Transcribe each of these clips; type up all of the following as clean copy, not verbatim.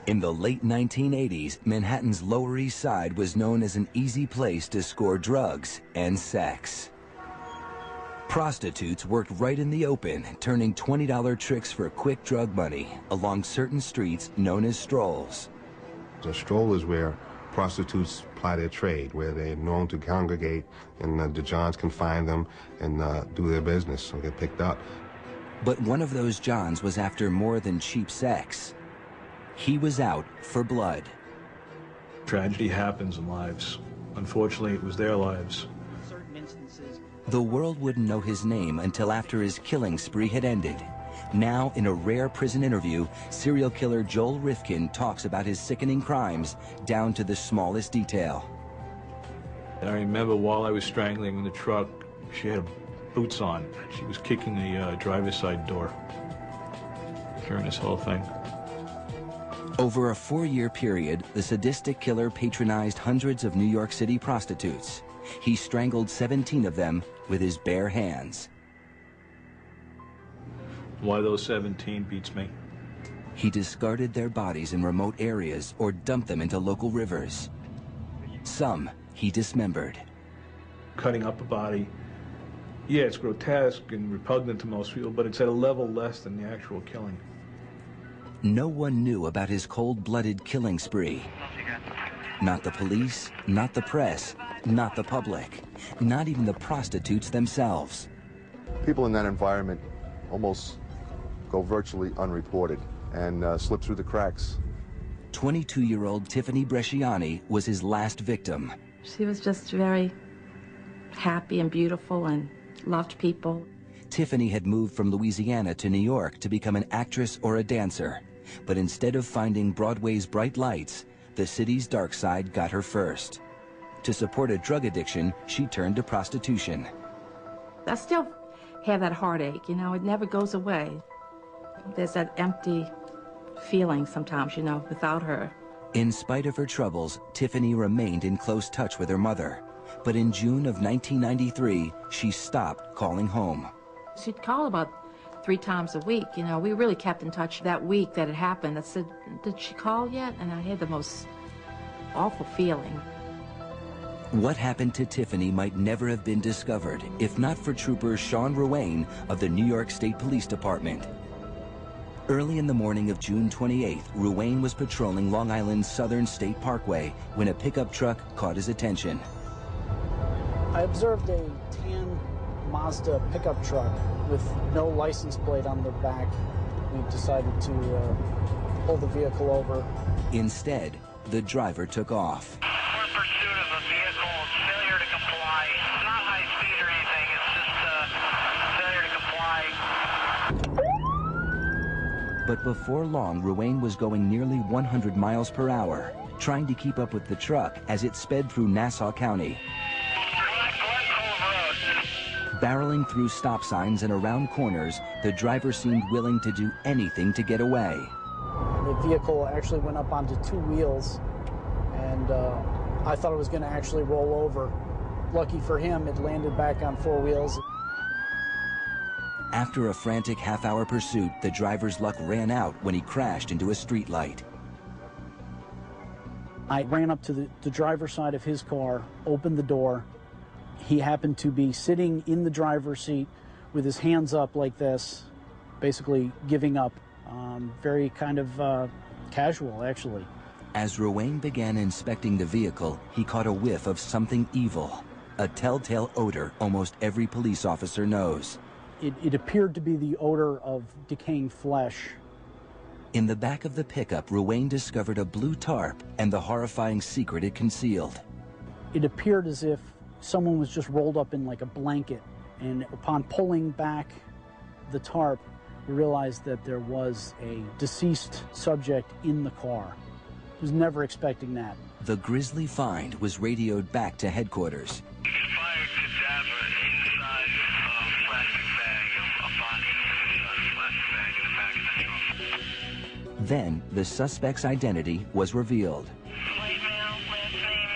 In the late 1980s, Manhattan's Lower East Side was known as an easy place to score drugs and sex. Prostitutes worked right in the open, turning $20 tricks for quick drug money along certain streets known as strolls. A stroll is where prostitutes ply their trade, where they're known to congregate, and the Johns can find them and do their business and get picked up. But one of those Johns was after more than cheap sex. He was out for blood. Tragedy happens in lives. Unfortunately, it was their lives. The world wouldn't know his name until after his killing spree had ended. Now, in a rare prison interview, serial killer Joel Rifkin talks about his sickening crimes down to the smallest detail. I remember while I was strangling in the truck, she had boots on. She was kicking the driver's side door during this whole thing. Over a 4-year period, the sadistic killer patronized hundreds of New York City prostitutes. He strangled 17 of them with his bare hands. Why those 17 beats me. He discarded their bodies in remote areas or dumped them into local rivers. Some he dismembered. Cutting up a body, yeah, it's grotesque and repugnant to most people, but it's at a level less than the actual killing. No one knew about his cold-blooded killing spree. Not the police, not the press, not the public, not even the prostitutes themselves. People in that environment almost go virtually unreported and slip through the cracks. 22-year-old Tiffany Bresciani was his last victim. She was just very happy and beautiful and loved people. Tiffany had moved from Louisiana to New York to become an actress or a dancer. But instead of finding Broadway's bright lights, the city's dark side got her first. To support a drug addiction, she turned to prostitution. I still have that heartache, you know, it never goes away. There's that empty feeling sometimes, you know, without her. In spite of her troubles, Tiffany remained in close touch with her mother. But in June of 1993, she stopped calling home. She'd call about 3 times a week, you know. We really kept in touch that week that it happened. I said, did she call yet? And I had the most awful feeling. What happened to Tiffany might never have been discovered if not for Trooper Sean Ruane of the New York State Police Department. Early in the morning of June 28th, Ruane was patrolling Long Island's Southern State Parkway when a pickup truck caught his attention. I observed a tan Mazda pickup truck with no license plate on the back. We decided to pull the vehicle over. Instead, the driver took off. We're in pursuit of a vehicle, failure to comply. It's not high speed or anything, it's just failure to comply. But before long, Ruane was going nearly 100 miles per hour, trying to keep up with the truck as it sped through Nassau County. Barreling through stop signs and around corners, the driver seemed willing to do anything to get away. The vehicle actually went up onto 2 wheels, and I thought it was going to actually roll over. Lucky for him, it landed back on 4 wheels. After a frantic half-hour pursuit, the driver's luck ran out when he crashed into a streetlight. I ran up to the driver's side of his car, opened the door. He happened to be sitting in the driver's seat with his hands up like this, basically giving up. Very kind of casual, actually. As Ruane began inspecting the vehicle, he caught a whiff of something evil, a telltale odor almost every police officer knows. It appeared to be the odor of decaying flesh. In the back of the pickup, Ruane discovered a blue tarp and the horrifying secret it concealed. It appeared as if someone was just rolled up in like a blanket, and upon pulling back the tarp, we realized that there was a deceased subject in the car. I was never expecting that. The grisly find was radioed back to headquarters. Fire cadaver inside a plastic bag, a body inside a plastic bag in the back of the trunk. Then the suspect's identity was revealed. White male, last name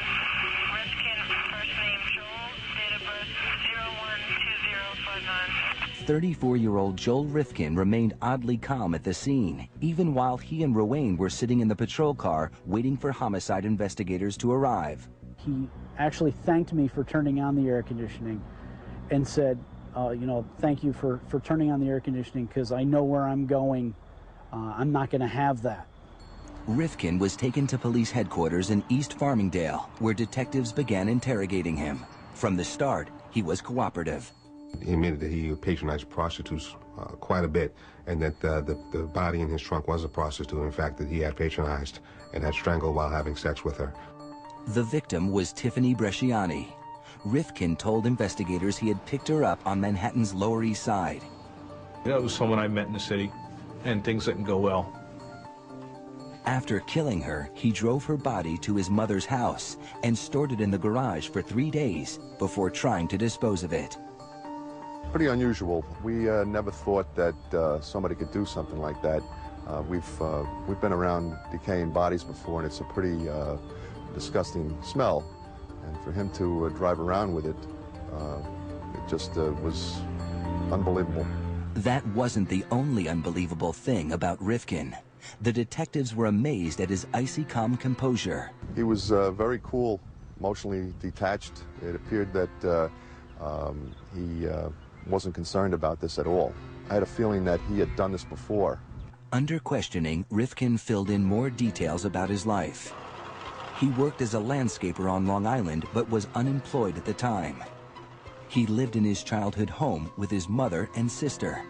Rifkin, first name Joel, date of birth 012059. 34-year-old Joel Rifkin remained oddly calm at the scene, even while he and Ruane were sitting in the patrol car waiting for homicide investigators to arrive. He actually thanked me for turning on the air conditioning and said, you know, thank you for turning on the air conditioning because I know where I'm going. I'm not going to have that. Rifkin was taken to police headquarters in East Farmingdale, where detectives began interrogating him. From the start, he was cooperative. He admitted that he patronized prostitutes quite a bit, and that the body in his trunk was a prostitute, in fact, that he had patronized and had strangled while having sex with her. The victim was Tiffany Bresciani. Rifkin told investigators he had picked her up on Manhattan's Lower East Side. That was someone I met in the city, and things didn't go well. After killing her, he drove her body to his mother's house and stored it in the garage for 3 days before trying to dispose of it. Pretty unusual. We never thought that somebody could do something like that. We've been around decaying bodies before, and it's a pretty disgusting smell. And for him to drive around with it, it just was unbelievable. That wasn't the only unbelievable thing about Rifkin. The detectives were amazed at his icy calm composure. He was very cool, emotionally detached. It appeared that he wasn't concerned about this at all. I had a feeling that he had done this before. Under questioning, Rifkin filled in more details about his life. He worked as a landscaper on Long Island, but was unemployed at the time. He lived in his childhood home with his mother and sister.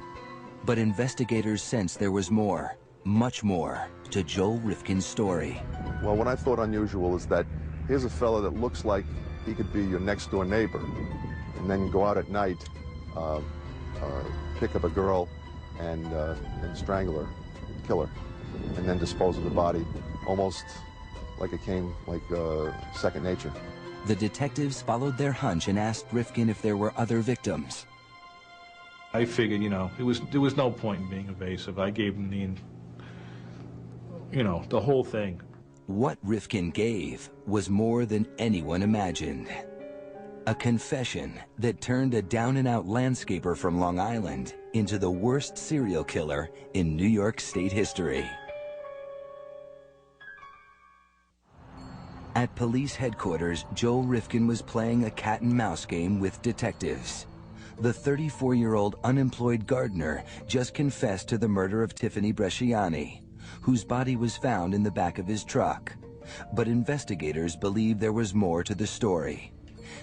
But investigators sensed there was more, much more, to Joel Rifkin's story. Well, what I thought unusual is that here's a fellow that looks like he could be your next-door neighbor, and then go out at night, pick up a girl, and strangle her, kill her, and then dispose of the body, almost like it came like second nature. The detectives followed their hunch and asked Rifkin if there were other victims. I figured, you know, there was no point in being evasive. I gave him the whole thing. What Rifkin gave was more than anyone imagined. A confession that turned a down-and-out landscaper from Long Island into the worst serial killer in New York State history. At police headquarters, Joel Rifkin was playing a cat-and-mouse game with detectives. The 34-year-old unemployed gardener just confessed to the murder of Tiffany Bresciani, whose body was found in the back of his truck. But investigators believe there was more to the story.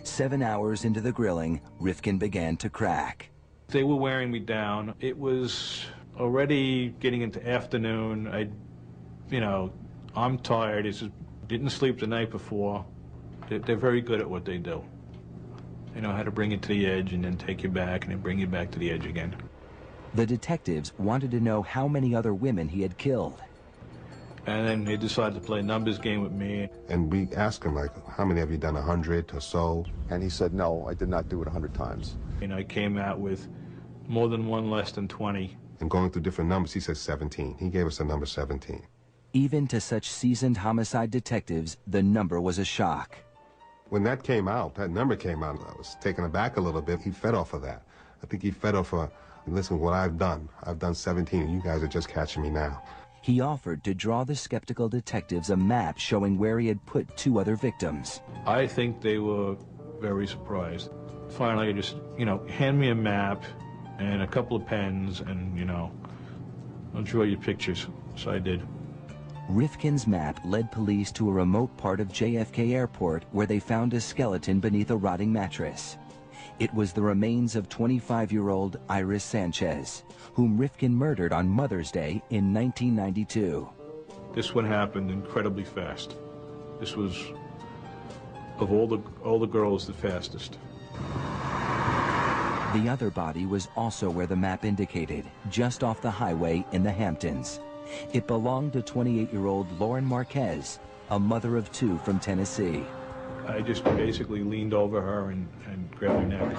7 hours into the grilling, Rifkin began to crack. They were wearing me down. It was already getting into afternoon. I'm tired. Didn't sleep the night before. They're very good at what they do. They know how to bring you to the edge and then take you back and then bring you back to the edge again. The detectives wanted to know how many other women he had killed. And then they decided to play a numbers game with me. And we asked him, like, how many have you done, 100 or so? And he said, no, I did not do it 100 times. And I came out with more than one, less than 20. And going through different numbers, he said 17. He gave us the number 17. Even to such seasoned homicide detectives, the number was a shock. When that came out, that number came out, I was taken aback a little bit. He fed off of that. I think he fed off of, listen, what I've done 17, and you guys are just catching me now. He offered to draw the skeptical detectives a map showing where he had put 2 other victims. I think they were very surprised. Finally, I just, hand me a map and a couple of pens and, I'll draw you pictures. So I did. Rifkin's map led police to a remote part of JFK Airport where they found a skeleton beneath a rotting mattress. It was the remains of 25-year-old Iris Sanchez, whom Rifkin murdered on Mother's Day in 1992. This one happened incredibly fast. This was, of all the girls, the fastest. The other body was also where the map indicated, just off the highway in the Hamptons. It belonged to 28-year-old Lauren Marquez, a mother of 2 from Tennessee. I just basically leaned over her and grabbed her neck.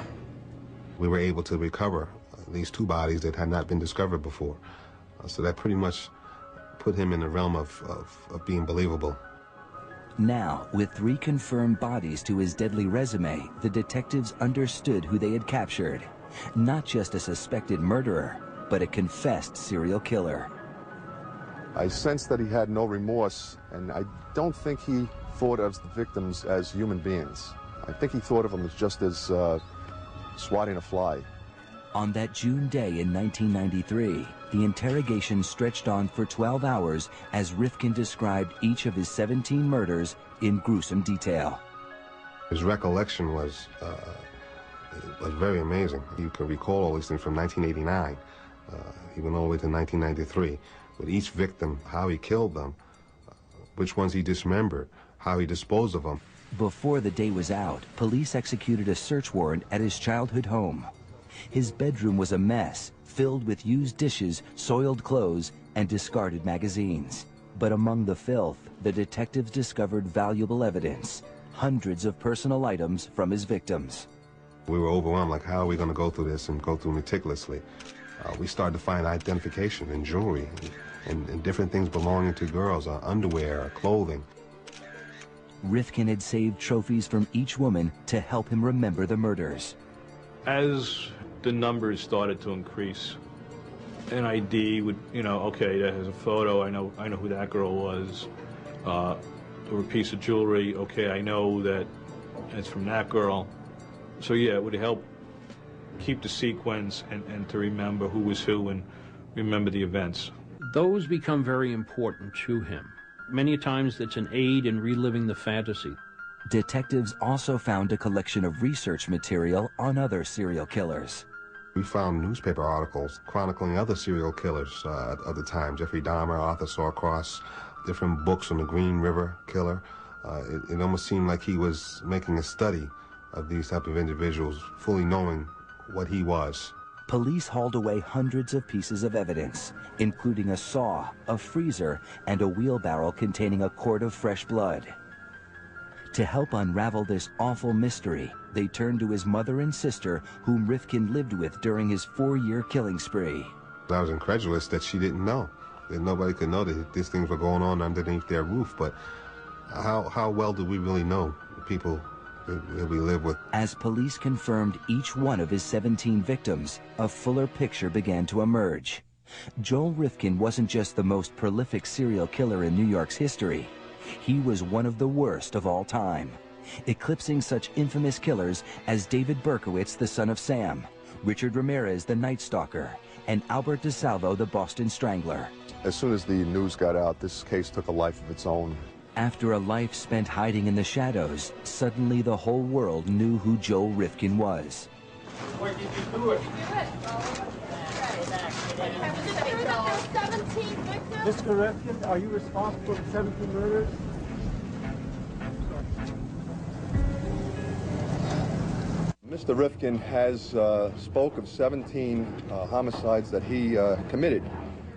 We were able to recover these 2 bodies that had not been discovered before. So that pretty much put him in the realm of being believable. Now, with 3 confirmed bodies to his deadly resume, the detectives understood who they had captured. Not just a suspected murderer, but a confessed serial killer. I sensed that he had no remorse, and I don't think he thought of the victims as human beings. I think he thought of them as just as swatting a fly. On that June day in 1993, the interrogation stretched on for 12 hours as Rifkin described each of his 17 murders in gruesome detail. His recollection was very amazing. You can recall all these things from 1989, even all the way to 1993, with each victim, how he killed them, which ones he dismembered, how he disposed of them. Before the day was out, police executed a search warrant at his childhood home. His bedroom was a mess, filled with used dishes, soiled clothes, and discarded magazines. But among the filth, the detectives discovered valuable evidence, hundreds of personal items from his victims. We were overwhelmed, like, how are we going to go through this and go through meticulously? We started to find identification in jewelry and different things belonging to girls, underwear, clothing. Rifkin had saved trophies from each woman to help him remember the murders. As the numbers started to increase, an ID would, okay, that has a photo, I know who that girl was, or a piece of jewelry, okay, I know that it's from that girl. So yeah, it would help keep the sequence and to remember who was who and remember the events. Those become very important to him. Many times it's an aid in reliving the fantasy. Detectives also found a collection of research material on other serial killers. We found newspaper articles chronicling other serial killers of the time, Jeffrey Dahmer, Arthur Sawcross, different books on the Green River Killer. It almost seemed like he was making a study of these type of individuals, fully knowing what he was. Police hauled away hundreds of pieces of evidence, including a saw, a freezer, and a wheelbarrow containing a quart of fresh blood. To help unravel this awful mystery, they turned to his mother and sister, whom Rifkin lived with during his 4-year killing spree. I was incredulous that she didn't know, that nobody could know that these things were going on underneath their roof. But how well do we really know the people that we live with? As police confirmed each one of his 17 victims, a fuller picture began to emerge. Joel Rifkin wasn't just the most prolific serial killer in New York's history. He was one of the worst of all time, eclipsing such infamous killers as David Berkowitz, the son of Sam, Richard Ramirez, the Night Stalker, and Albert DeSalvo, the Boston Strangler. As soon as the news got out, this case took a life of its own. After a life spent hiding in the shadows, suddenly the whole world knew who Joel Rifkin was. What did you do it? Mr. Rifkin, are you responsible for 17 murders? Mr. Rifkin has spoke of 17 homicides that he committed.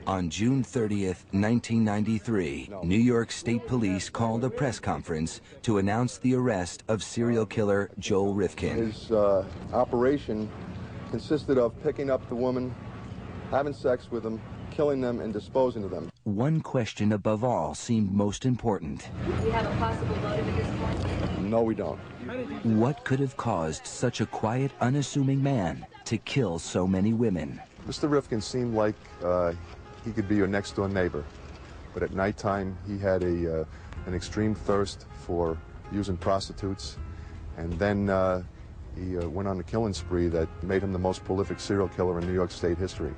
On June 30th, 1993, New York State Police called a press conference to announce the arrest of serial killer Joel Rifkin. His operation consisted of picking up the woman, having sex with them, killing them, and disposing of them. One question above all seemed most important. Do we have a possible motive at this point? No, we don't. What could have caused such a quiet, unassuming man to kill so many women? Mr. Rifkin seemed like he could be your next-door neighbor, but at nighttime he had an extreme thirst for using prostitutes, and then he went on a killing spree that made him the most prolific serial killer in New York State history.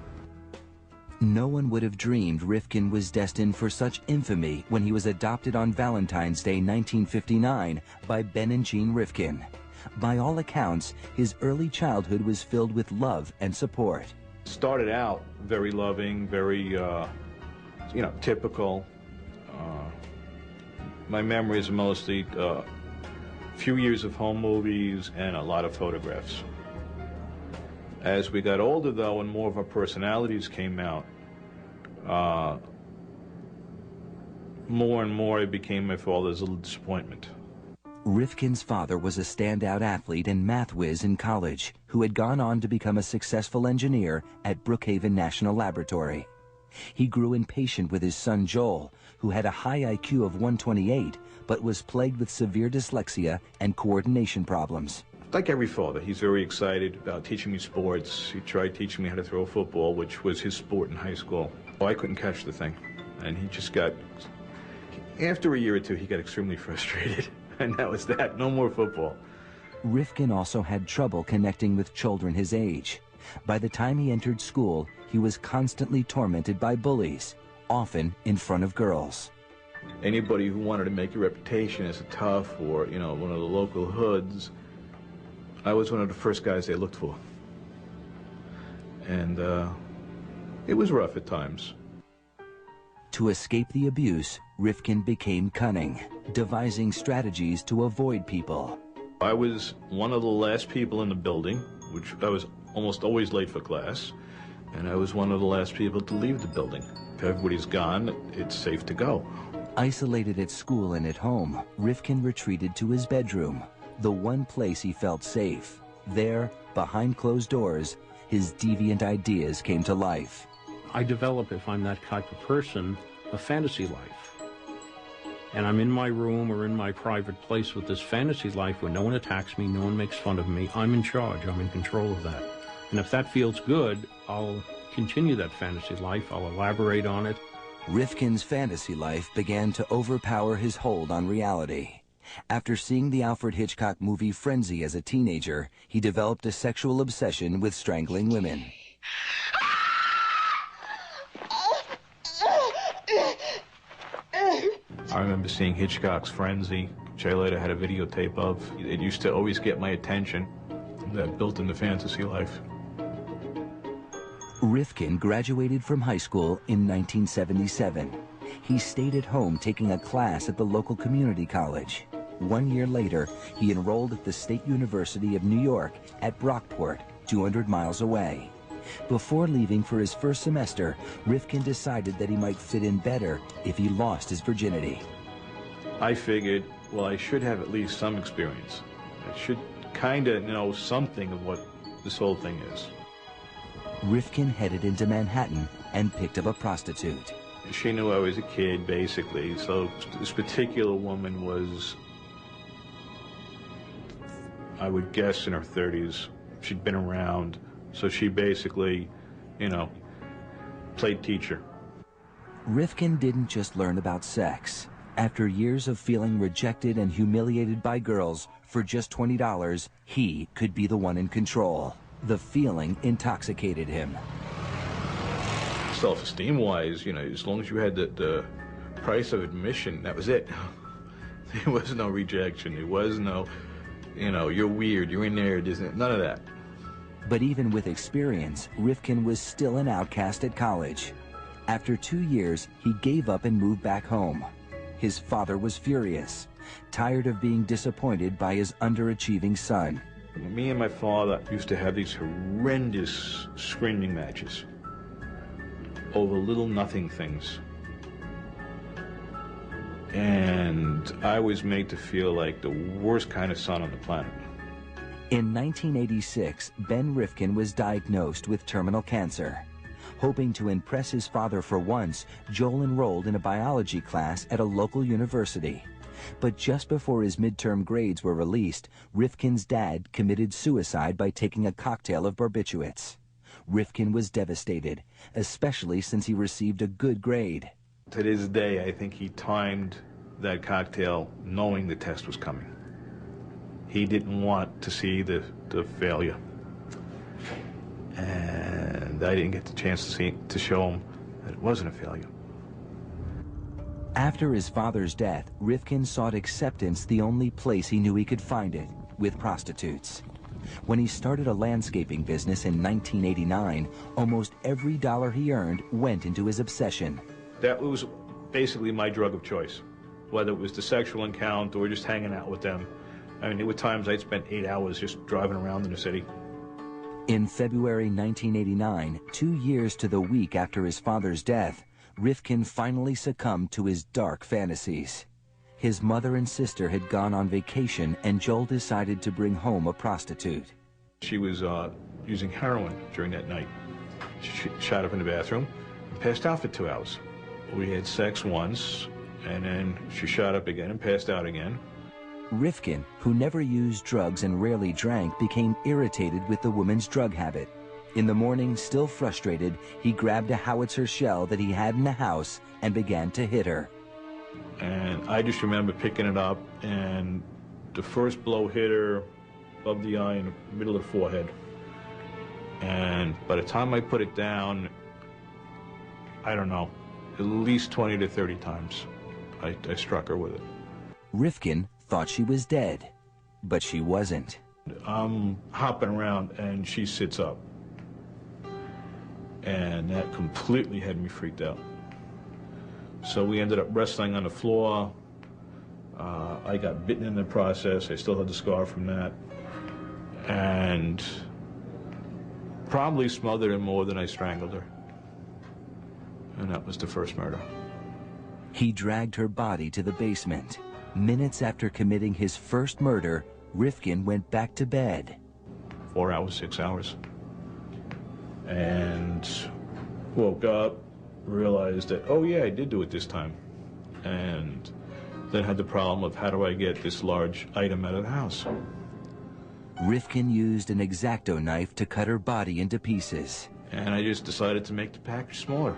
No one would have dreamed Rifkin was destined for such infamy when he was adopted on Valentine's Day 1959 by Ben and Jean Rifkin. By all accounts, his early childhood was filled with love and support. Started out very loving, very, typical. My memories are mostly a few years of home movies and a lot of photographs. As we got older, though, and more of our personalities came out, more and more it became my father's little disappointment. Rifkin's father was a standout athlete and math whiz in college who had gone on to become a successful engineer at Brookhaven National Laboratory. He grew impatient with his son Joel, who had a high IQ of 128 but was plagued with severe dyslexia and coordination problems. Like every father, he's very excited about teaching me sports. He tried teaching me how to throw a football, which was his sport in high school. Oh, I couldn't catch the thing. And he just got, after a year or two, he got extremely frustrated. And that was that, no more football. Rifkin also had trouble connecting with children his age. By the time he entered school, he was constantly tormented by bullies, often in front of girls. Anybody who wanted to make a reputation as a tough or, you know, one of the local hoods, I was one of the first guys they looked for. And it was rough at times. To escape the abuse, Rifkin became cunning, devising strategies to avoid people. I was one of the last people in the building, which I was almost always late for class, and I was one of the last people to leave the building. If everybody's gone, it's safe to go. Isolated at school and at home, Rifkin retreated to his bedroom, the one place he felt safe. There, behind closed doors, his deviant ideas came to life. I develop, if I'm that type of person, a fantasy life. And I'm in my room or in my private place with this fantasy life where no one attacks me, no one makes fun of me. I'm in charge, I'm in control of that. And if that feels good, I'll continue that fantasy life, I'll elaborate on it. Rifkin's fantasy life began to overpower his hold on reality. After seeing the Alfred Hitchcock movie Frenzy as a teenager, he developed a sexual obsession with strangling women. I remember seeing Hitchcock's Frenzy, which I later had a videotape of. It used to always get my attention. That built into fantasy life. Rifkin graduated from high school in 1977. He stayed at home taking a class at the local community college. 1 year later, he enrolled at the State University of New York at Brockport, 200 miles away. Before leaving for his first semester, Rifkin decided that he might fit in better if he lost his virginity. I figured, well, I should have at least some experience. I should kind of know something of what this whole thing is. Rifkin headed into Manhattan and picked up a prostitute. She knew I was a kid, basically, so this particular woman was, I would guess, in her 30s. She'd been around, so she basically, you know, played teacher. Rifkin didn't just learn about sex. After years of feeling rejected and humiliated by girls, for just $20, he could be the one in control. The feeling intoxicated him. Self-esteem-wise, you know, as long as you had the price of admission, that was it. There was no rejection. There was no, you know, you're weird, you're in there, none of that. But even with experience, Rifkin was still an outcast at college. After 2 years, he gave up and moved back home. His father was furious, tired of being disappointed by his underachieving son. Me and my father used to have these horrendous screaming matches over little nothing things. And I was made to feel like the worst kind of son on the planet. In 1986, Ben Rifkin was diagnosed with terminal cancer. Hoping to impress his father for once, Joel enrolled in a biology class at a local university. But just before his midterm grades were released, Rifkin's dad committed suicide by taking a cocktail of barbiturates. Rifkin was devastated, especially since he received a good grade. To this day, I think he timed that cocktail knowing the test was coming. He didn't want to see the failure. And I didn't get the chance to show him that it wasn't a failure. After his father's death, Rifkin sought acceptance the only place he knew he could find it, with prostitutes. When he started a landscaping business in 1989, almost every dollar he earned went into his obsession. That was basically my drug of choice, whether it was the sexual encounter or just hanging out with them. I mean, there were times I'd spend 8 hours just driving around in the city. In February 1989, 2 years to the week after his father's death, Rifkin finally succumbed to his dark fantasies. His mother and sister had gone on vacation, and Joel decided to bring home a prostitute. She was using heroin during that night. She shot up in the bathroom and passed out for 2 hours. We had sex once, and then she shot up again and passed out again. Rifkin, who never used drugs and rarely drank, became irritated with the woman's drug habit. In the morning, still frustrated, he grabbed a howitzer shell that he had in the house and began to hit her. And I just remember picking it up, and the first blow hit her above the eye in the middle of the forehead. And by the time I put it down, I don't know, at least 20 to 30 times I struck her with it. Rifkin thought she was dead, but she wasn't. I'm hopping around, and she sits up. And that completely had me freaked out. So we ended up wrestling on the floor. I got bitten in the process. I still had the scar from that. And probably smothered her more than I strangled her. And that was the first murder. He dragged her body to the basement. Minutes after committing his first murder, Rifkin went back to bed. 4 hours, 6 hours. And woke up, realized that, oh yeah, I did do it this time. And then had the problem of how do I get this large item out of the house? Rifkin used an X-Acto knife to cut her body into pieces. And I just decided to make the package smaller.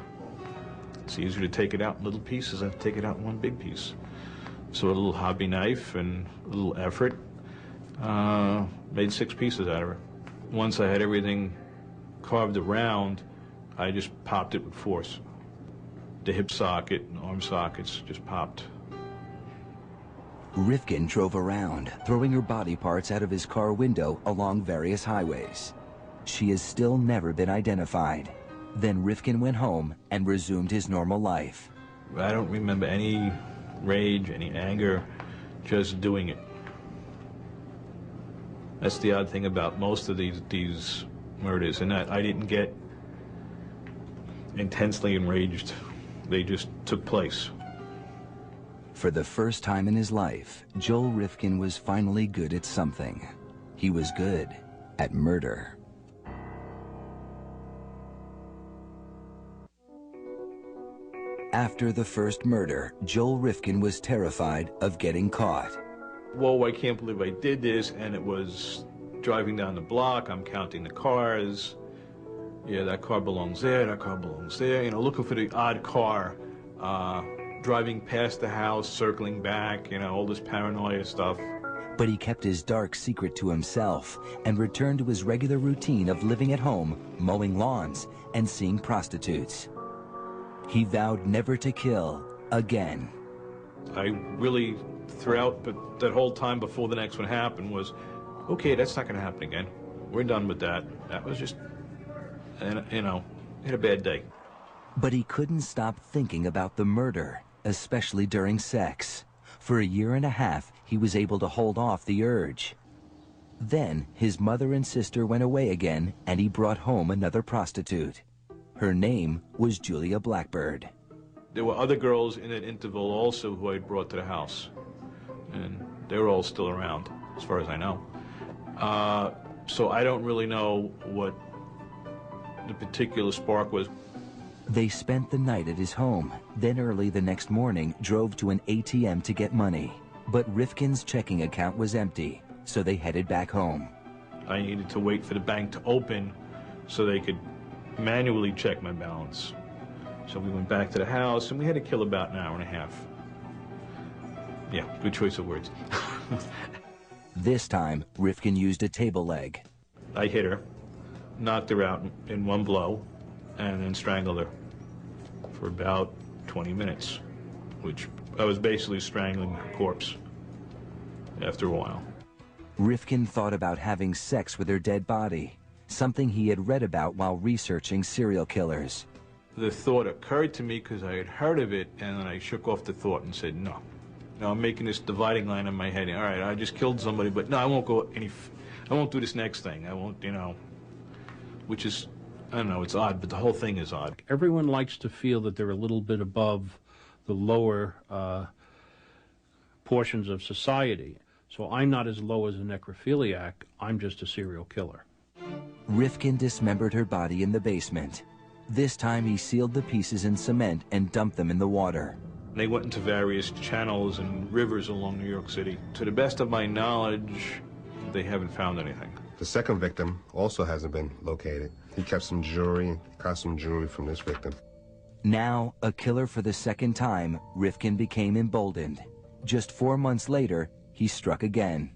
It's easier to take it out in little pieces than to take it out in one big piece. So a little hobby knife and a little effort, made 6 pieces out of her. Once I had everything carved around, I just popped it with force. The hip socket and arm sockets just popped. Rifkin drove around, throwing her body parts out of his car window along various highways. She has still never been identified. Then Rifkin went home and resumed his normal life. I don't remember any rage, any anger, just doing it. That's the odd thing about most of these murders, and that I didn't get intensely enraged. They just took place. For the first time in his life, Joel Rifkin was finally good at something. He was good at murder. After the first murder, Joel Rifkin was terrified of getting caught. Whoa, I can't believe I did this, and it was driving down the block, I'm counting the cars. Yeah, that car belongs there, that car belongs there. You know, looking for the odd car, driving past the house, circling back, you know, all this paranoia stuff. But he kept his dark secret to himself and returned to his regular routine of living at home, mowing lawns, and seeing prostitutes. He vowed never to kill again. I really, throughout that whole time before the next one happened, was, okay, that's not going to happen again. We're done with that. That was just, you know, had a bad day. But he couldn't stop thinking about the murder, especially during sex. For a year and a half, he was able to hold off the urge. Then his mother and sister went away again, and he brought home another prostitute. Her name was Julia Blackbird. There were other girls in that interval also who I'd brought to the house, and they were all still around, as far as I know. So I don't really know what the particular spark was. They spent the night at his home, then early the next morning drove to an ATM to get money. But Rifkin's checking account was empty, so they headed back home. I needed to wait for the bank to open so they could manually check my balance. So we went back to the house, and we had to kill about an hour and a half. Yeah, good choice of words. This time, Rifkin used a table leg. I hit her, knocked her out in one blow, and then strangled her for about 20 minutes, which I was basically strangling her corpse after a while. Rifkin thought about having sex with her dead body, something he had read about while researching serial killers. The thought occurred to me because I had heard of it, and then I shook off the thought and said, no. Now I'm making this dividing line in my head. All right, I just killed somebody, but no, I won't do this next thing. I won't, you know, which is, I don't know, it's odd, but the whole thing is odd. Everyone likes to feel that they're a little bit above the lower portions of society. So I'm not as low as a necrophiliac, I'm just a serial killer. Rifkin dismembered her body in the basement. This time he sealed the pieces in cement and dumped them in the water. They went into various channels and rivers along New York City. To the best of my knowledge, they haven't found anything. The second victim also hasn't been located. He kept some jewelry, costume jewelry from this victim. Now, a killer for the second time, Rifkin became emboldened. Just 4 months later, he struck again.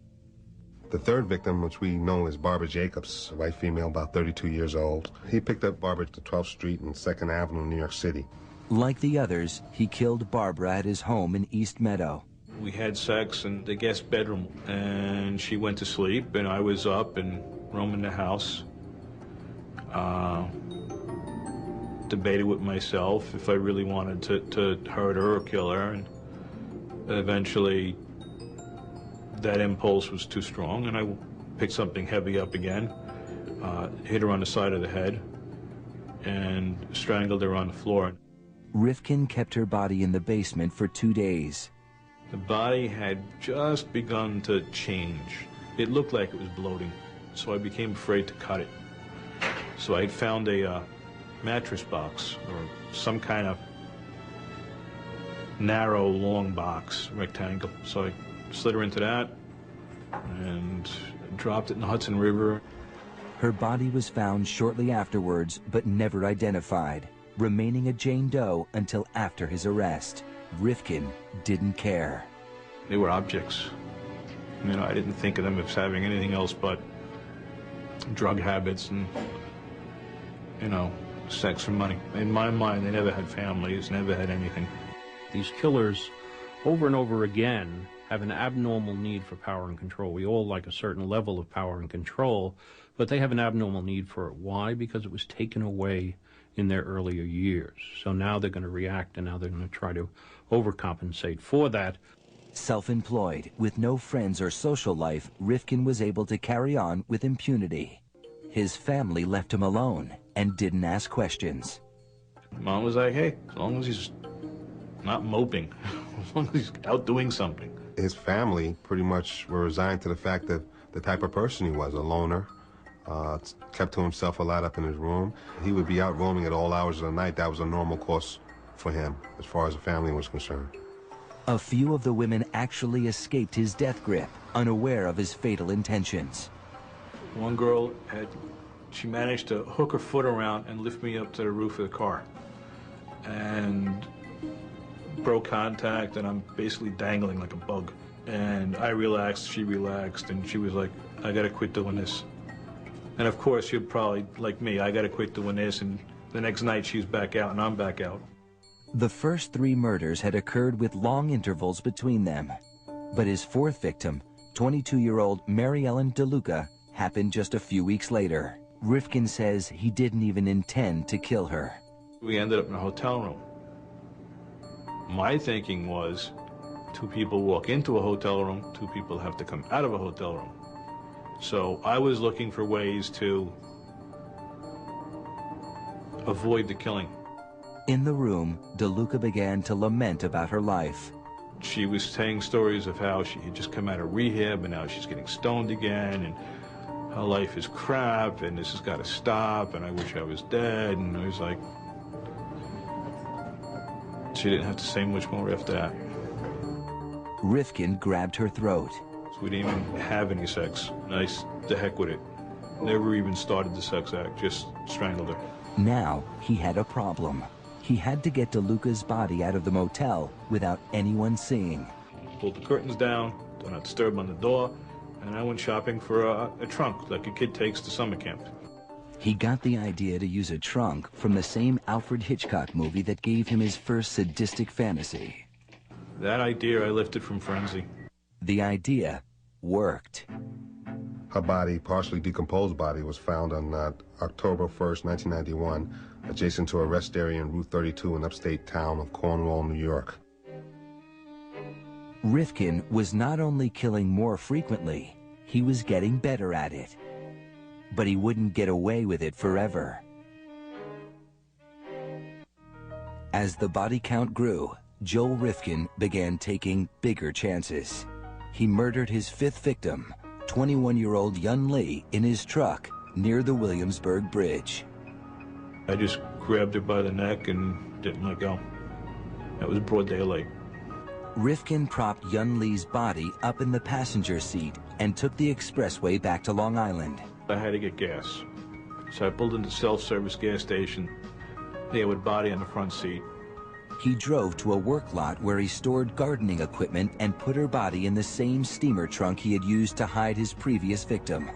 The third victim, which we know as Barbara Jacobs, a white female about 32 years old, he picked up Barbara at 12th Street and 2nd Avenue in New York City. Like the others, he killed Barbara at his home in East Meadow. We had sex in the guest bedroom, and she went to sleep, and I was up and roaming the house. Debated with myself if I really wanted to hurt her or kill her, and eventually that impulse was too strong, and I picked something heavy up again, hit her on the side of the head, and strangled her on the floor. Rifkin kept her body in the basement for 2 days. The body had just begun to change. It looked like it was bloating, so I became afraid to cut it. So I found a mattress box, or some kind of narrow, long box, rectangle. So I slid her into that and dropped it in the Hudson River. Her body was found shortly afterwards, but never identified, remaining a Jane Doe until after his arrest. Rifkin didn't care. They were objects. You know, I didn't think of them as having anything else but drug habits and, you know, sex for money. In my mind, they never had families, never had anything. These killers, over and over again, have an abnormal need for power and control. We all like a certain level of power and control, but they have an abnormal need for it. Why? Because it was taken away in their earlier years. So now they're going to react, and now they're going to try to overcompensate for that. Self-employed, with no friends or social life, Rifkin was able to carry on with impunity. His family left him alone and didn't ask questions. Mom was like, hey, as long as he's not moping, as long as he's out doing something. His family pretty much were resigned to the fact that the type of person he was, a loner, kept to himself a lot up in his room. He would be out roaming at all hours of the night. That was a normal course for him, as far as the family was concerned. A few of the women actually escaped his death grip, unaware of his fatal intentions. One girl she managed to hook her foot around and lift me up to the roof of the car. And broke contact, and I'm basically dangling like a bug. And I relaxed, she relaxed, and she was like, I gotta quit doing this. And of course, you're probably like me, I gotta quit doing this, and the next night she's back out and I'm back out. The first 3 murders had occurred with long intervals between them. But his 4th victim, 22-year-old Mary Ellen DeLuca, happened just a few weeks later. Rifkin says he didn't even intend to kill her. We ended up in a hotel room. My thinking was, 2 people walk into a hotel room, 2 people have to come out of a hotel room. So I was looking for ways to avoid the killing. In the room, DeLuca began to lament about her life. She was saying stories of how she had just come out of rehab and now she's getting stoned again, and her life is crap, and this has got to stop, and I wish I was dead. And I was like, she didn't have to say much more after that. Rifkin grabbed her throat. So we didn't even have any sex. Nice, the heck with it. Never even started the sex act, just strangled her. Now he had a problem. He had to get DeLuca's body out of the motel without anyone seeing. Pulled the curtains down, do not disturb on the door, and I went shopping for a trunk like a kid takes to summer camp. He got the idea to use a trunk from the same Alfred Hitchcock movie that gave him his first sadistic fantasy. That idea I lifted from Frenzy. The idea worked. Her body, partially decomposed body, was found on October 1st, 1991, adjacent to a rest area in Route 32 in upstate town of Cornwall, New York. Rifkin was not only killing more frequently, he was getting better at it. But he wouldn't get away with it forever. As the body count grew, Joel Rifkin began taking bigger chances. He murdered his 5th victim, 21-year-old Yun Lee, in his truck near the Williamsburg Bridge. I just grabbed her by the neck and didn't let go. It was broad daylight. Rifkin propped Yun Lee's body up in the passenger seat and took the expressway back to Long Island. I had to get gas. So I pulled into self-service gas station there with body on the front seat. He drove to a work lot where he stored gardening equipment and put her body in the same steamer trunk he had used to hide his previous victim.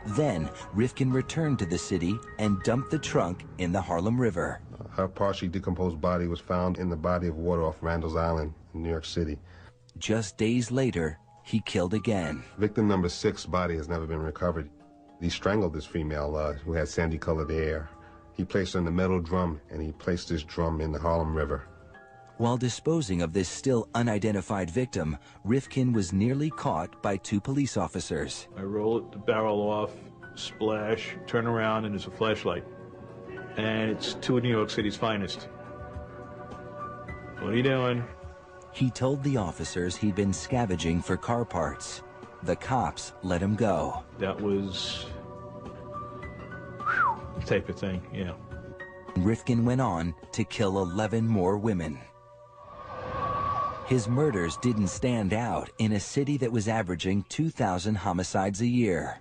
Then, Rifkin returned to the city and dumped the trunk in the Harlem River. Her partially decomposed body was found in the body of water off Randall's Island in New York City. Just days later, he killed again. Victim number 6's body has never been recovered. He strangled this female who had sandy-colored hair. He placed her in a metal drum, and he placed this drum in the Harlem River. While disposing of this still unidentified victim, Rifkin was nearly caught by 2 police officers. I roll the barrel off, splash, turn around, and there's a flashlight. And it's 2 of New York City's finest. What are you doing? He told the officers he'd been scavenging for car parts. The cops let him go. That was the type of thing, yeah. Rifkin went on to kill 11 more women. His murders didn't stand out in a city that was averaging 2,000 homicides a year.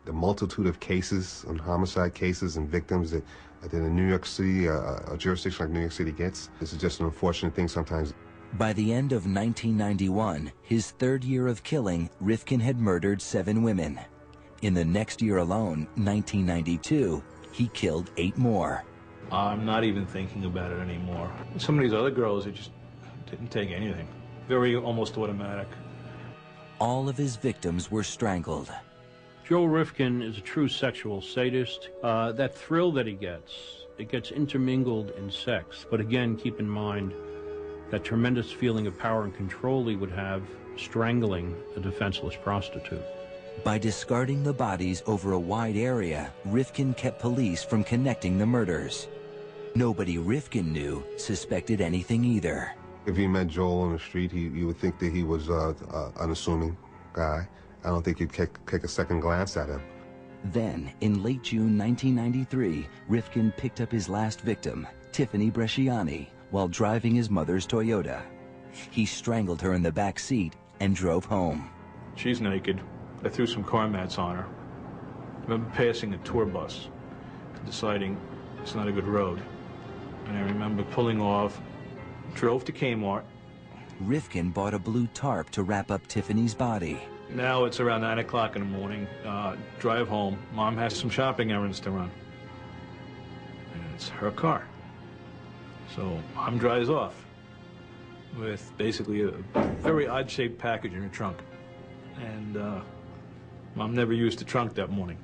The multitude of cases and homicide cases and victims that in New York City, a jurisdiction like New York City gets, this is just an unfortunate thing sometimes. By the end of 1991, his 3rd year of killing, Rifkin had murdered 7 women. In the next year alone, 1992, he killed 8 more. I'm not even thinking about it anymore. Some of these other girls, it just didn't take anything. Very almost automatic. All of his victims were strangled. Joel Rifkin is a true sexual sadist. That thrill that he gets, it gets intermingled in sex. But again, keep in mind that tremendous feeling of power and control he would have strangling a defenseless prostitute. By discarding the bodies over a wide area, Rifkin kept police from connecting the murders. Nobody Rifkin knew suspected anything either. If you met Joel on the street, you would think that he was an unassuming guy. I don't think you'd take a second glance at him. Then, in late June 1993, Rifkin picked up his last victim, Tiffany Bresciani, while driving his mother's Toyota. He strangled her in the back seat and drove home. She's naked. I threw some car mats on her. I remember passing a tour bus, deciding it's not a good road. And I remember pulling off, drove to Kmart. Rifkin bought a blue tarp to wrap up Tiffany's body. Now it's around 9 o'clock in the morning. Drive home. Mom has some shopping errands to run. And it's her car. So Mom drives off with basically a very odd-shaped package in her trunk. And Mom never used the trunk that morning.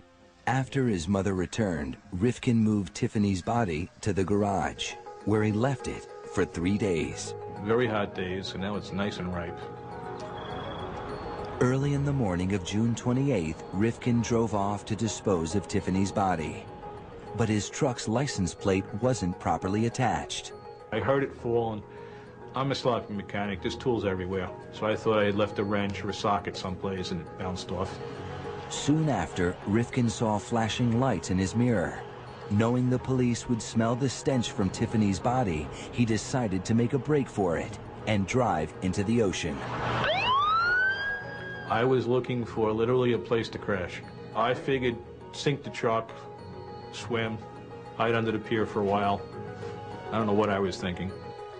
After his mother returned, Rifkin moved Tiffany's body to the garage, where he left it for 3 days. Very hot days, and now it's nice and ripe. Early in the morning of June 28th, Rifkin drove off to dispose of Tiffany's body. But his truck's license plate wasn't properly attached. I heard it fall, and I'm a sloppy mechanic. There's tools everywhere. So I thought I had left a wrench or a socket someplace, and it bounced off. Soon after, Rifkin saw flashing lights in his mirror. Knowing the police would smell the stench from Tiffany's body, he decided to make a break for it and drive into the ocean. I was looking for literally a place to crash. I figured sink the truck, swim, hide under the pier for a while. I don't know what I was thinking.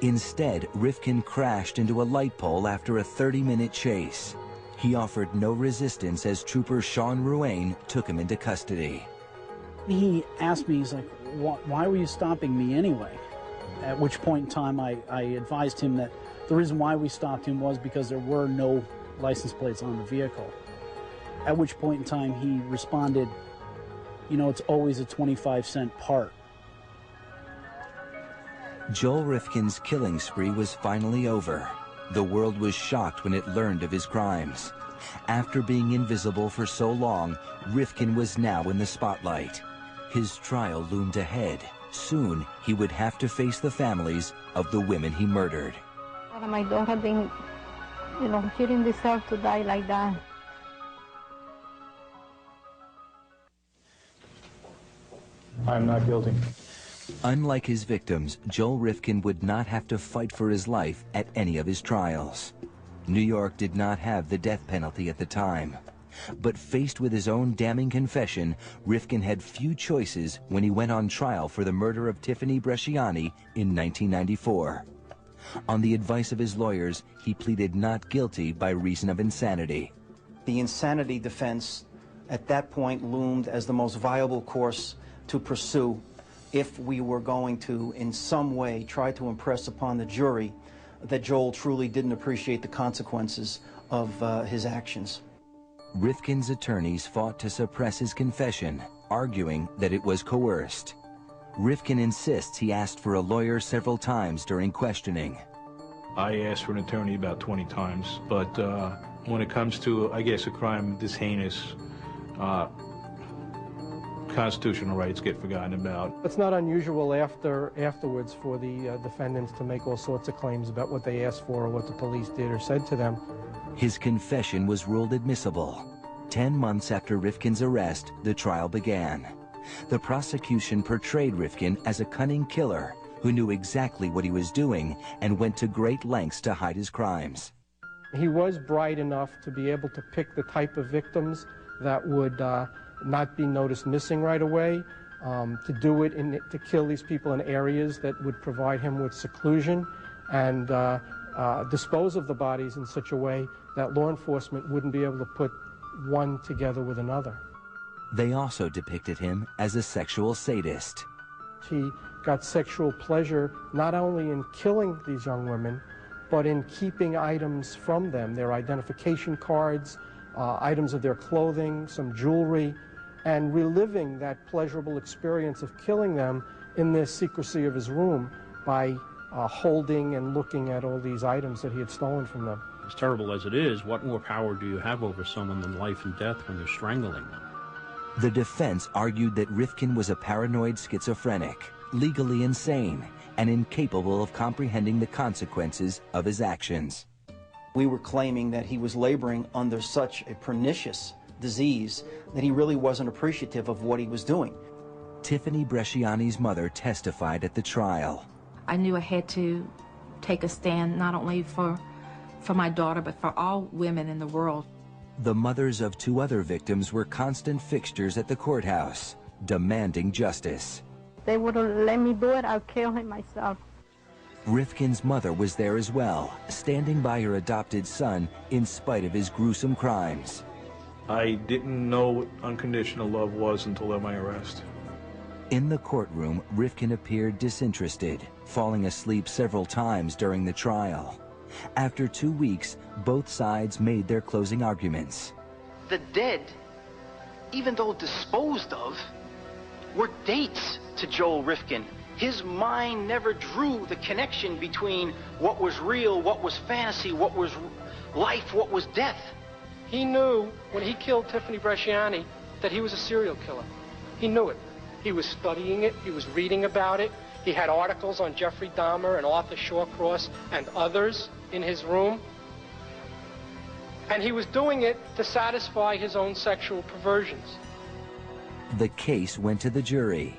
Instead, Rifkin crashed into a light pole after a 30-minute chase. He offered no resistance as Trooper Sean Ruane took him into custody. He asked me, he's like, why were you stopping me anyway? At which point in time I advised him that the reason why we stopped him was because there were no license plates on the vehicle. At which point in time he responded, you know, it's always a 25-cent part. Joel Rifkin's killing spree was finally over. The world was shocked when it learned of his crimes. After being invisible for so long, Rifkin was now in the spotlight. His trial loomed ahead. Soon, he would have to face the families of the women he murdered. My daughter didn't, she didn't deserve to die like that. I'm not guilty. Unlike his victims, Joel Rifkin would not have to fight for his life at any of his trials. New York did not have the death penalty at the time. But faced with his own damning confession, Rifkin had few choices when he went on trial for the murder of Tiffany Bresciani in 1994. On the advice of his lawyers, he pleaded not guilty by reason of insanity. The insanity defense at that point loomed as the most viable course to pursue if we were going to, in some way, try to impress upon the jury that Joel truly didn't appreciate the consequences of his actions. Rifkin's attorneys fought to suppress his confession, arguing that it was coerced. Rifkin insists he asked for a lawyer several times during questioning. I asked for an attorney about 20 times, but when it comes to, I guess, a crime this heinous, constitutional rights get forgotten about. It's not unusual afterwards for the defendants to make all sorts of claims about what they asked for or what the police did or said to them. His confession was ruled admissible. 10 months after Rifkin's arrest, the trial began. The prosecution portrayed Rifkin as a cunning killer who knew exactly what he was doing and went to great lengths to hide his crimes. He was bright enough to be able to pick the type of victims that would not be noticed missing right away, to do it, to kill these people in areas that would provide him with seclusion, and dispose of the bodies in such a way that law enforcement wouldn't be able to put one together with another. They also depicted him as a sexual sadist. He got sexual pleasure not only in killing these young women, but in keeping items from them, their identification cards, items of their clothing, some jewelry, and reliving that pleasurable experience of killing them in the secrecy of his room by holding and looking at all these items that he had stolen from them. As terrible as it is, what more power do you have over someone than life and death when you're strangling them? The defense argued that Rifkin was a paranoid schizophrenic, legally insane, and incapable of comprehending the consequences of his actions. We were claiming that he was laboring under such a pernicious disease that he really wasn't appreciative of what he was doing. Tiffany Bresciani's mother testified at the trial. I knew I had to take a stand not only for my daughter, but for all women in the world. The mothers of 2 other victims were constant fixtures at the courthouse, demanding justice. They wouldn't let me do it, I'll kill him myself. Rifkin's mother was there as well, standing by her adopted son in spite of his gruesome crimes. I didn't know what unconditional love was until my arrest. In the courtroom, Rifkin appeared disinterested, falling asleep several times during the trial. After 2 weeks, both sides made their closing arguments. The dead, even though disposed of, were dates to Joel Rifkin. His mind never drew the connection between what was real, what was fantasy, what was life, what was death. He knew when he killed Tiffany Bresciani that he was a serial killer. He knew it. He was studying it. He was reading about it. He had articles on Jeffrey Dahmer and Arthur Shawcross and others in his room. And he was doing it to satisfy his own sexual perversions. The case went to the jury.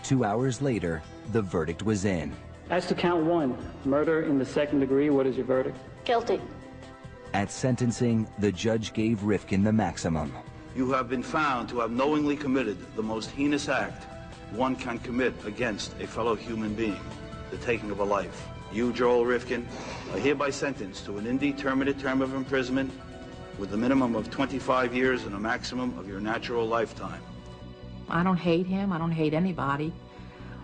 2 hours later, the verdict was in. As to count 1, murder in the 2nd degree, what is your verdict? Guilty. At sentencing, the judge gave Rifkin the maximum. You have been found to have knowingly committed the most heinous act one can commit against a fellow human being, the taking of a life. You, Joel Rifkin, are hereby sentenced to an indeterminate term of imprisonment with a minimum of 25 years and a maximum of your natural lifetime. I don't hate him. I don't hate anybody.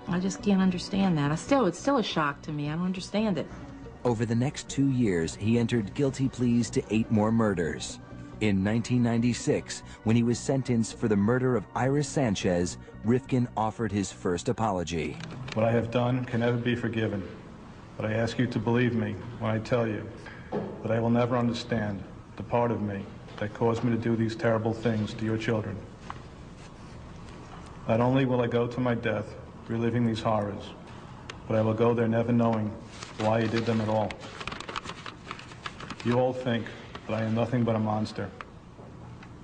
I just can't understand that. It's still a shock to me. I don't understand it. Over the next 2 years, he entered guilty pleas to 8 more murders. In 1996, when he was sentenced for the murder of Iris Sanchez, Rifkin offered his first apology. What I have done can never be forgiven, but I ask you to believe me when I tell you that I will never understand the part of me that caused me to do these terrible things to your children. Not only will I go to my death reliving these horrors, but I will go there never knowing why I did them at all. You all think that I am nothing but a monster,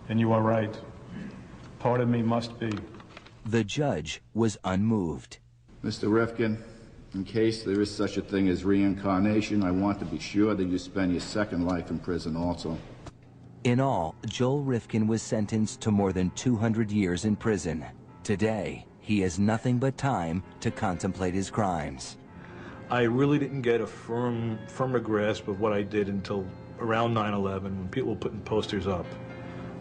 and you are right. Part of me must be. The judge was unmoved. Mr. Rifkin, in case there is such a thing as reincarnation, I want to be sure that you spend your second life in prison also. In all, Joel Rifkin was sentenced to more than 200 years in prison. Today, he has nothing but time to contemplate his crimes. I really didn't get a firmer grasp of what I did until around 9/11, when people were putting posters up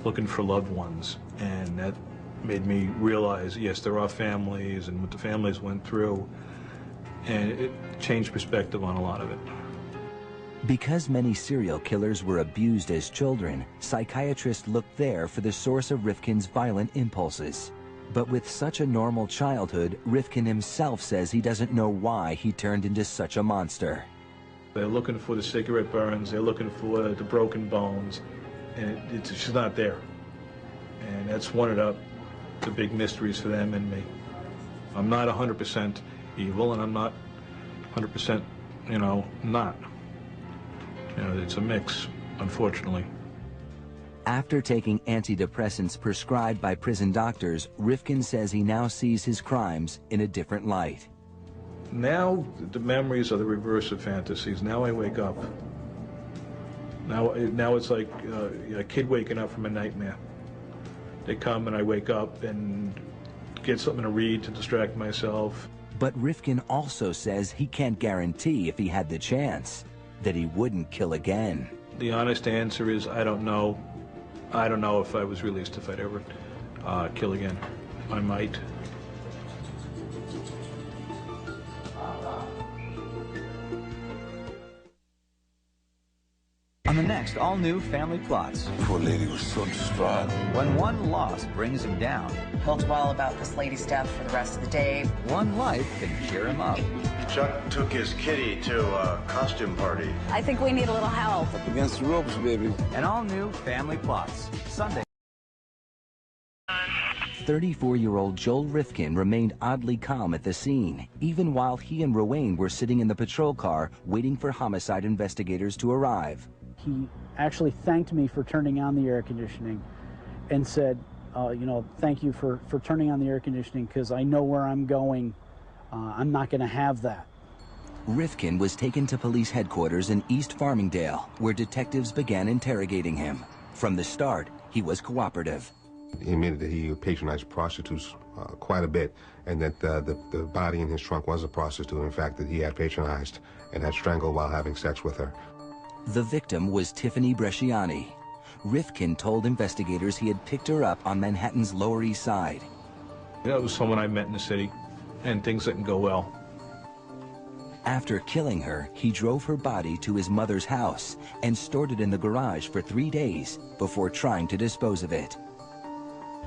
looking for loved ones, and that made me realize, yes, there are families and what the families went through, and it changed perspective on a lot of it. Because many serial killers were abused as children, psychiatrists looked there for the source of Rifkin's violent impulses. But with such a normal childhood, Rifkin himself says he doesn't know why he turned into such a monster. They're looking for the cigarette burns, they're looking for the broken bones, and it's just not there. And that's one of the big mysteries for them and me. I'm not 100% evil, and I'm not 100%, not. It's a mix, unfortunately. After taking antidepressants prescribed by prison doctors, Rifkin says he now sees his crimes in a different light. Now the memories are the reverse of fantasies. Now I wake up. Now it's like a kid waking up from a nightmare. They come and I wake up and get something to read to distract myself. But Rifkin also says he can't guarantee, if he had the chance, that he wouldn't kill again. The honest answer is I don't know. I don't know if I was released if I'd ever kill again. I might. On the next all-new Family Plots. Poor lady was so distraught. When one loss brings him down. He'll dwell about this lady's death for the rest of the day. One life can cheer him up. Chuck took his kitty to a costume party. I think we need a little help. Up against the ropes, baby. An all-new Family Plots. Sunday. 34-year-old Joel Rifkin remained oddly calm at the scene, even while he and Rowane were sitting in the patrol car waiting for homicide investigators to arrive. He actually thanked me for turning on the air conditioning and said, thank you for turning on the air conditioning, because I know where I'm going. I'm not going to have that. Rifkin was taken to police headquarters in East Farmingdale, where detectives began interrogating him. From the start, he was cooperative. He admitted that he patronized prostitutes quite a bit, and that the body in his trunk was a prostitute, in fact, that he had patronized and had strangled while having sex with her. The victim was Tiffany Bresciani. Rifkin told investigators he had picked her up on Manhattan's Lower East Side. That was someone I met in the city, and things didn't go well. After killing her, he drove her body to his mother's house and stored it in the garage for 3 days before trying to dispose of it.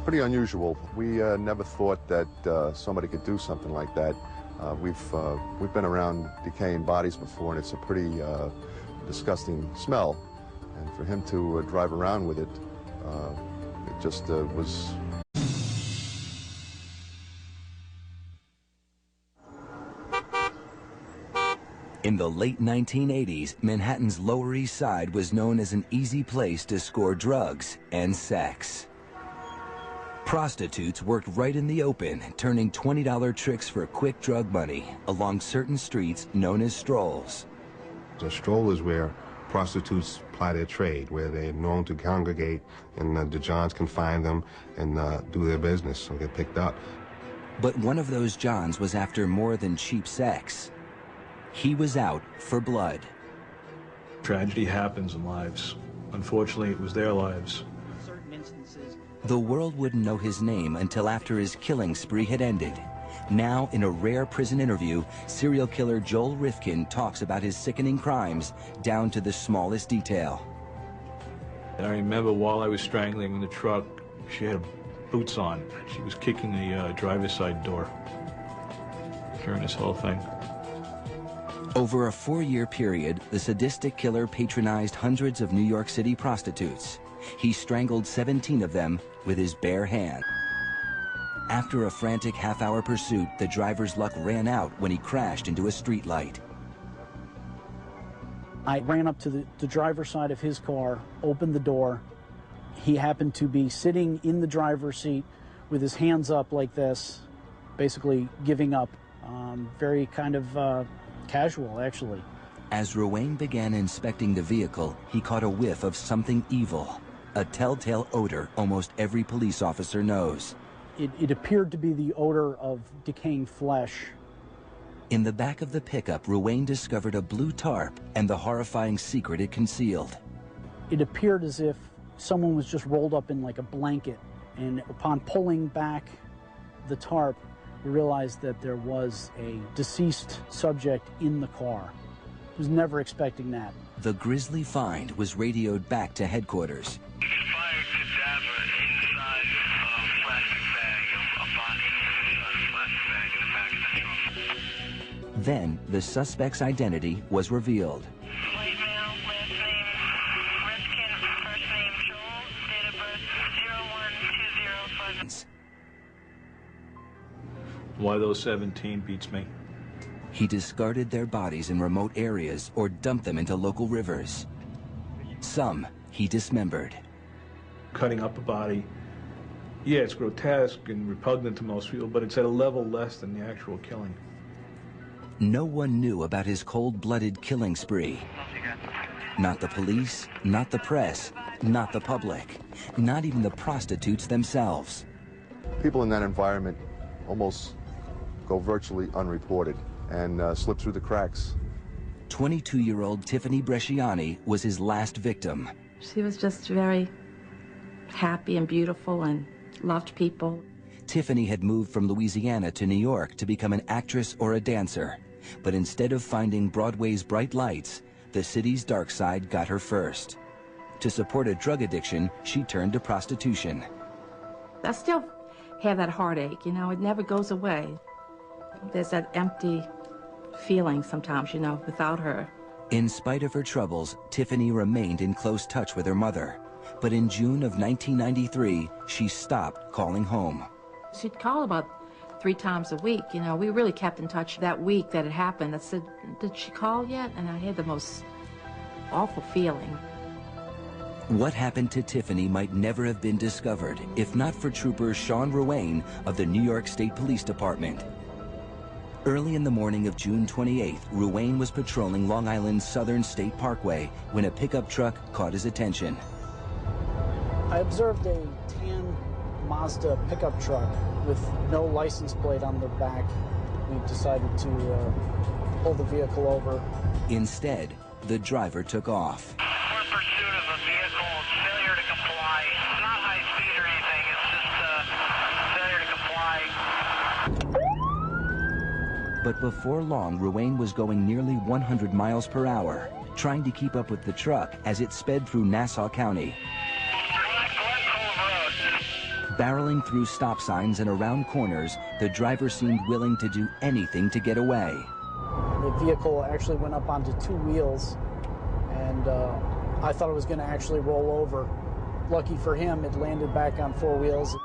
Pretty unusual. We never thought that somebody could do something like that. We've been around decaying bodies before, and it's a pretty disgusting smell. And for him to drive around with it, it just was. In the late 1980s, Manhattan's Lower East Side was known as an easy place to score drugs and sex. Prostitutes worked right in the open, turning $20 tricks for quick drug money along certain streets known as strolls. A stroll is where prostitutes ply their trade, where they're known to congregate, and the Johns can find them and do their business and get picked up. But one of those Johns was after more than cheap sex. He was out for blood. Tragedy happens in lives. Unfortunately, it was their lives. The world wouldn't know his name until after his killing spree had ended. Now, in a rare prison interview, serial killer Joel Rifkin talks about his sickening crimes down to the smallest detail. I remember while I was strangling in the truck, she had boots on. She was kicking the driver's side door during this whole thing. Over a 4-year period, the sadistic killer patronized hundreds of New York City prostitutes. He strangled 17 of them with his bare hand. After a frantic half-hour pursuit, the driver's luck ran out when he crashed into a streetlight. I ran up to the driver's side of his car, opened the door. He happened to be sitting in the driver's seat with his hands up like this, basically giving up. Very kind of casual, actually. As Ruane began inspecting the vehicle, he caught a whiff of something evil, a telltale odor almost every police officer knows. It appeared to be the odor of decaying flesh. In the back of the pickup, Ruane discovered a blue tarp and the horrifying secret it concealed. It appeared as if someone was just rolled up in like a blanket, and upon pulling back the tarp, we realized that there was a deceased subject in the car. I was never expecting that. The grisly find was radioed back to headquarters. Expired cadaver inside a plastic bag, a body inside a plastic bag in the back of the trunk. Then the suspect's identity was revealed. White male, last name Rifkin, first name Joel, date of birth 01205. Why those 17 beats me. He discarded their bodies in remote areas or dumped them into local rivers. Some he dismembered. Cutting up a body, yeah, it's grotesque and repugnant to most people, but it's at a level less than the actual killing. No one knew about his cold-blooded killing spree. Not the police, not the press, not the public, not even the prostitutes themselves. People in that environment almost go virtually unreported and slip through the cracks. 22-year-old Tiffany Bresciani was his last victim. She was just very happy and beautiful and loved people. Tiffany had moved from Louisiana to New York to become an actress or a dancer. But instead of finding Broadway's bright lights, the city's dark side got her first. To support a drug addiction, she turned to prostitution. I still have that heartache, you know, it never goes away. There's that empty feeling sometimes, you know, without her. In spite of her troubles, Tiffany remained in close touch with her mother. But in June of 1993, she stopped calling home. She'd call about 3 times a week, you know. We really kept in touch that week that it happened. I said, did she call yet? And I had the most awful feeling. What happened to Tiffany might never have been discovered if not for Trooper Sean Ruane of the New York State Police Department. Early in the morning of June 28th, Ruane was patrolling Long Island's Southern State Parkway when a pickup truck caught his attention. I observed a tan Mazda pickup truck with no license plate on the back. We decided to pull the vehicle over. Instead, the driver took off. We're in pursuit of a vehicle, failure to comply. It's not high speed or anything, it's just failure to comply. But before long, Ruane was going nearly 100 miles per hour, trying to keep up with the truck as it sped through Nassau County. Barreling through stop signs and around corners, the driver seemed willing to do anything to get away. The vehicle actually went up onto 2 wheels, and I thought it was going to actually roll over. Lucky for him, it landed back on 4 wheels.